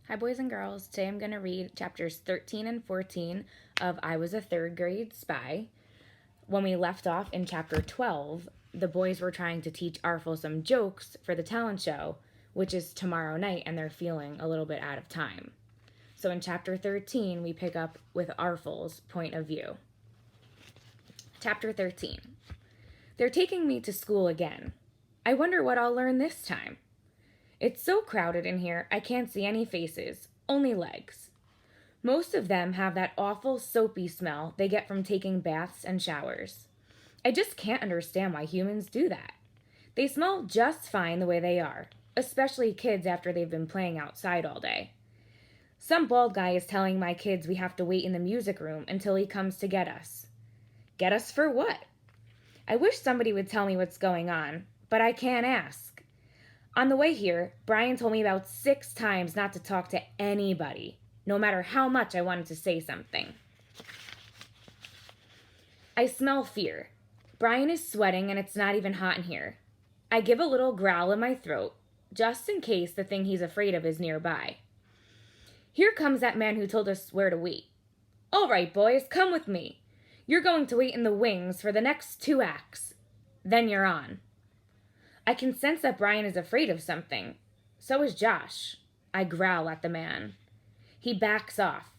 Hi, boys and girls. Today I'm going to read chapters 13 and 14 of I Was a Third Grade Spy. When we left off in chapter 12, the boys were trying to teach Arfel some jokes for the talent show, which is tomorrow night, and they're feeling a little bit out of time. So in chapter 13, we pick up with Arfel's point of view. Chapter 13. They're taking me to school again. I wonder what I'll learn this time. It's so crowded in here, I can't see any faces, only legs. Most of them have that awful soapy smell they get from taking baths and showers. I just can't understand why humans do that. They smell just fine the way they are, especially kids after they've been playing outside all day. Some bald guy is telling my kids we have to wait in the music room until he comes to get us. Get us for what? I wish somebody would tell me what's going on, but I can't ask. On the way here, Brian told me about 6 times not to talk to anybody, no matter how much I wanted to say something. I smell fear. Brian is sweating and it's not even hot in here. I give a little growl in my throat, just in case the thing he's afraid of is nearby. Here comes that man who told us where to wait. All right, boys, come with me. You're going to wait in the wings for the next 2 acts. Then you're on. I can sense that Brian is afraid of something. So is Josh. I growl at the man. He backs off.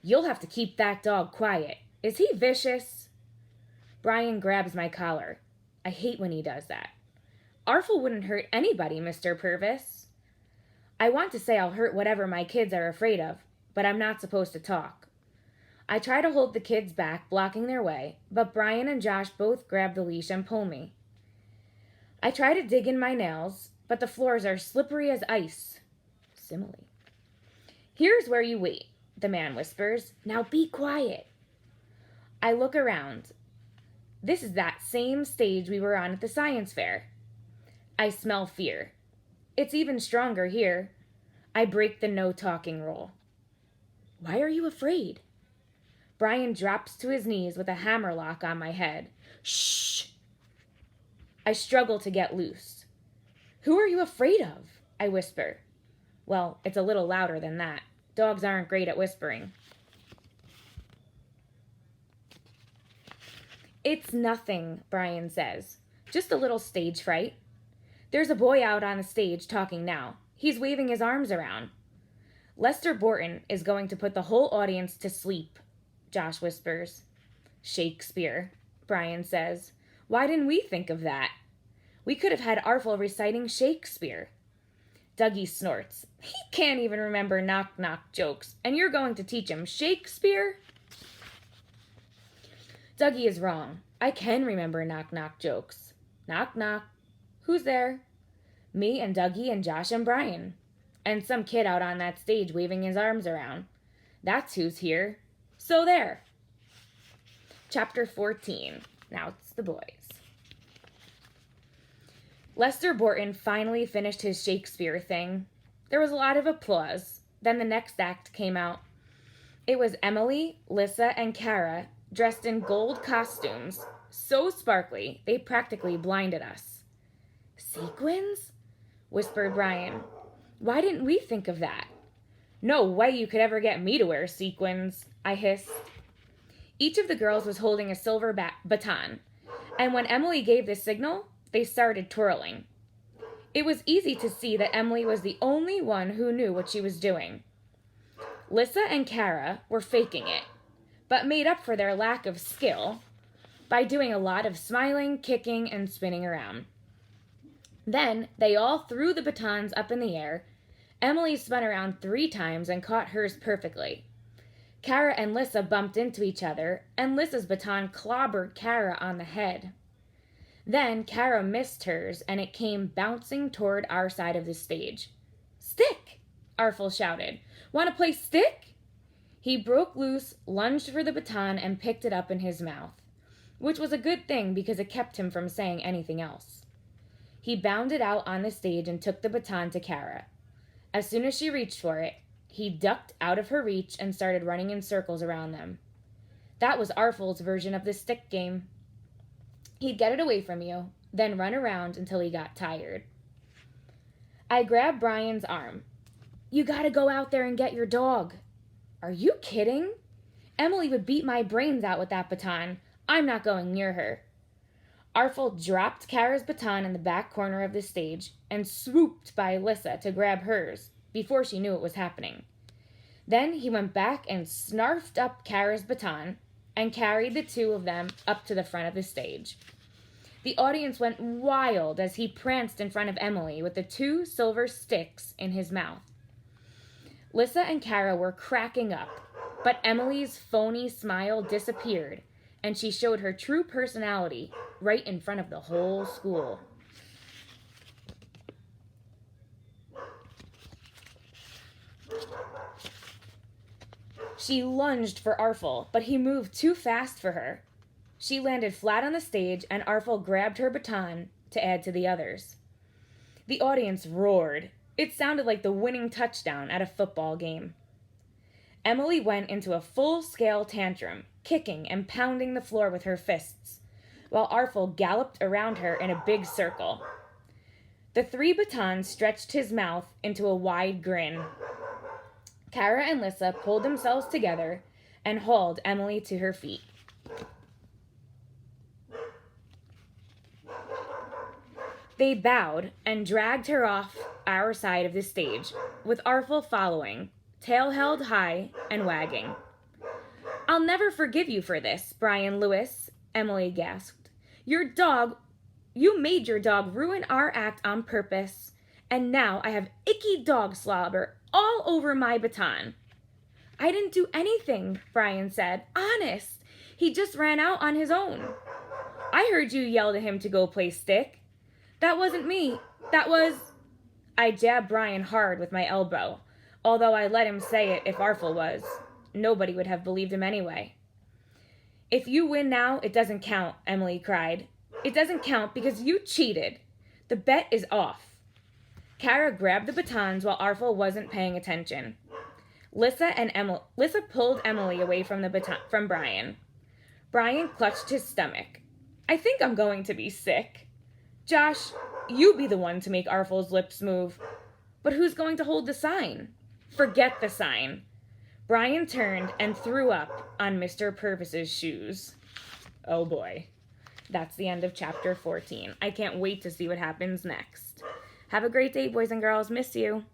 You'll have to keep that dog quiet. Is he vicious? Brian grabs my collar. I hate when he does that. Arfel wouldn't hurt anybody, Mr. Purvis. I want to say I'll hurt whatever my kids are afraid of, but I'm not supposed to talk. I try to hold the kids back, blocking their way, but Brian and Josh both grab the leash and pull me. I try to dig in my nails, but the floors are slippery as ice. Simile. Here's where you wait, the man whispers. Now be quiet. I look around. This is that same stage we were on at the science fair. I smell fear. It's even stronger here. I break the no talking rule. Why are you afraid? Brian drops to his knees with a hammerlock on my head. Shh! I struggle to get loose. Who are you afraid of? I whisper. Well, it's a little louder than that. Dogs aren't great at whispering. It's nothing, Brian says. Just a little stage fright. There's a boy out on the stage talking now. He's waving his arms around. Lester Borton is going to put the whole audience to sleep, Josh whispers. Shakespeare, Brian says. Why didn't we think of that? We could have had Arfel reciting Shakespeare. Dougie snorts. He can't even remember knock-knock jokes, and you're going to teach him Shakespeare? Dougie is wrong. I can remember knock-knock jokes. Knock-knock. Who's there? Me and Dougie and Josh and Brian. And some kid out on that stage waving his arms around. That's who's here. So there. Chapter 14. Now it's the boys. Lester Borton finally finished his Shakespeare thing. There was a lot of applause. Then the next act came out. It was Emily, Lissa, and Kara dressed in gold costumes, so sparkly they practically blinded us. Sequins? Whispered Brian. Why didn't we think of that? No way you could ever get me to wear sequins, I hissed. Each of the girls was holding a silver baton, and when Emily gave the signal, they started twirling. It was easy to see that Emily was the only one who knew what she was doing. Lissa and Kara were faking it, but made up for their lack of skill by doing a lot of smiling, kicking, and spinning around. Then they all threw the batons up in the air. Emily spun around 3 times and caught hers perfectly. Kara and Lissa bumped into each other, and Lissa's baton clobbered Kara on the head. Then Kara missed hers, and it came bouncing toward our side of the stage. Stick! Arfel shouted. Want to play stick? He broke loose, lunged for the baton, and picked it up in his mouth, which was a good thing because it kept him from saying anything else. He bounded out on the stage and took the baton to Kara. As soon as she reached for it, he ducked out of her reach and started running in circles around them. That was Arfel's version of the stick game. He'd get it away from you, then run around until he got tired. I grabbed Brian's arm. "You gotta go out there and get your dog." "Are you kidding? Emily would beat my brains out with that baton. I'm not going near her." Arfel dropped Kara's baton in the back corner of the stage and swooped by Lissa to grab hers before she knew what was happening. Then he went back and snarfed up Kara's baton and carried the two of them up to the front of the stage. The audience went wild as he pranced in front of Emily with the two silver sticks in his mouth. Lissa and Kara were cracking up, but Emily's phony smile disappeared, and she showed her true personality right in front of the whole school. She lunged for Arfel, but he moved too fast for her. She landed flat on the stage, and Arfel grabbed her baton to add to the others. The audience roared. It sounded like the winning touchdown at a football game. Emily went into a full-scale tantrum, kicking and pounding the floor with her fists, while Arfel galloped around her in a big circle. The three batons stretched his mouth into a wide grin. Kara and Lissa pulled themselves together and hauled Emily to her feet. They bowed and dragged her off our side of the stage, with Arfel following, tail held high and wagging. "I'll never forgive you for this, Brian Lewis," Emily gasped. You made your dog ruin our act on purpose, and now I have icky dog slobber all over my baton." "I didn't do anything," Brian said. "Honest, he just ran out on his own." "I heard you yell to him to go play stick." "That wasn't me. That was—" I jabbed Brian hard with my elbow, although I let him say it if Arfel was. Nobody would have believed him anyway. "If you win now, it doesn't count," Emily cried. "It doesn't count because you cheated. The bet is off." Kara grabbed the batons while Arfel wasn't paying attention. Lissa pulled Emily away from Brian. Brian clutched his stomach. "I think I'm going to be sick." "Josh, you be the one to make Arfel's lips move." "But who's going to hold the sign?" "Forget the sign." Brian turned and threw up on Mr. Purvis's shoes. Oh boy. That's the end of chapter 14. I can't wait to see what happens next. Have a great day, boys and girls. Miss you.